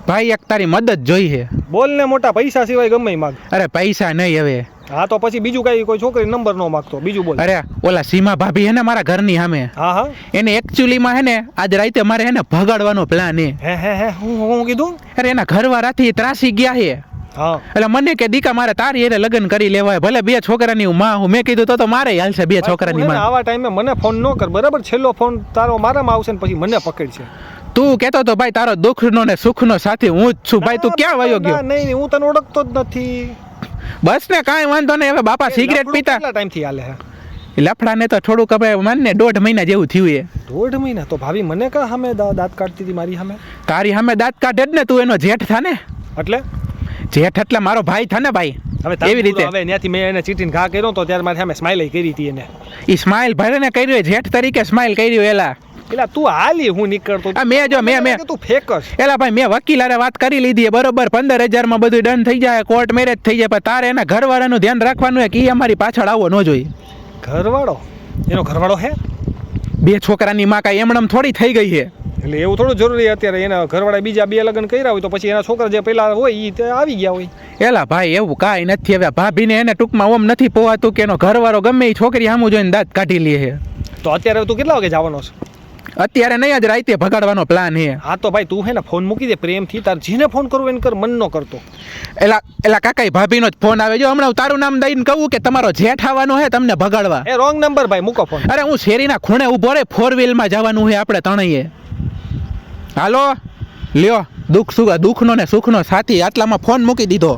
ભાઈ એક તારી મદદ જોઈ છે. બોલ ને મોટા, પૈસા સિવાય ગમે માગ. અરે પૈસા નહીં હવે. હા તો પછી બીજું કઈ કોઈ છોકરી નંબર નો માંગતો, બીજું બોલ. અરે ઓલા સીમા ભાભી હે ને મારા ઘરની સામે, હા હા એને એકચ્યુઅલી માં હે ને આજ રાતે મારે હે ને ભગાડવાનો પ્લાન હે. હે હું કીધું? અરે એના ઘરવાળાથી ત્રાસી ગયા છે. હા એટલે મને કે દીકા મારે તારી એને લગ્ન કરી લેવાય, ભલે બે છોકરાની હું માં હું. મેં કીધું તો મારે હાલશે બે છોકરાની માં. આવા ટાઈમે મને ફોન ન કર બરાબર, છેલ્લો ફોન તારો મારામાં આવશે ને પછી મને પકડશે. તું કેતો તો ભાઈ તારો દુઃખનો ને સુખનો સાથી હું જ છું ભાઈ. તું ક્યાં વયો ગયો? નહીં હું તને ઓળખતો જ નથી. બસ ને કાંઈ વાંધો નહીં. હવે બાપા સિગરેટ પીતા કેટલા ટાઈમથી હાલે હે? લફડા ને તો થોડુંક હવે માન ને 1.5 મહિના જેવું થયું એ. 1.5 મહિના? તો ભાભી મને કા સામે દાંત કાઢતી હતી મારી સામે? તારી સામે દાંત કાઢે જ ને, તું એનો જેઠ થા ને. એટલે જેઠ એટલે મારો ભાઈ થા ને ભાઈ. હવે એવી રીતે હવે ત્યાંથી મેં એને ચીટીને ઘા કર્યો તો ત્યારે મારી સામે સ્માઈલ કરી હતી એને. ઈ સ્માઈલ ભરે ને કર્યું, જેઠ તરીકે સ્માઈલ કર્યું એલા. એલા તું હાલી હું નીકળતો મેં તું ફેકસ. એલા ભાઈ મેં વકીલ હારે વાત કરી લીધી બરોબર, 15,000 માં બધું ડન થઈ જાય, કોર્ટ મેરેજ થઈ જાય. પણ તારે એના ઘરવાળાનું ધ્યાન રાખવાનું કે ઈ અમારી પાછળ આવો ન જોઈએ. ઘરવાળો? એનો ઘરવાળો હે? બે છોકરાની માં કાંઈ એમણમ થોડી થઈ ગઈ છે. એટલે એવું થોડું જરૂરી અત્યારે એના ઘરવાળા બીજા 2 લગ્ન કર્યા હોય તો પછી એના છોકરા જે પેલા હોય ઈ આવી ગયા હોય. એલા ભાઈ એવું કાંઈ નથી. હવે ભાભીને એને ટૂંકમાં ઓમ નથી પોવાતું કે એનો ઘરવાળો ગમે એ છોકરી સામું જોઈને દાંત કાઢી લે છે. તો અત્યારે તું કેટલા વાગે જવાનો છે? અત્યારે નહીં, જ રાતે ભગાડવાનો પ્લાન છે. હા તો ભાઈ તું હે ને ફોન મૂકી દે પ્રેમથી, તાર જેને ફોન કરવો એને કર, મન ન કરતો. એલા કાકા ભાભીનો જ ફોન આવે. જો હમણાં હું તારું નામ દઈને કહું કે તમારો જેઠ આવવાનો છે તમને ભગાડવા. એ રોંગ નંબર ભાઈ, મૂકો ફોન. અરે હું શેરીના ખૂણે ઊભો રે, 4 વ્હીલમાં જવાનું છે આપણે ત્રણેય. હાલો લ્યો, દુઃખનો ને સુખનો સાથી. આટલામાં ફોન મૂકી દીધો.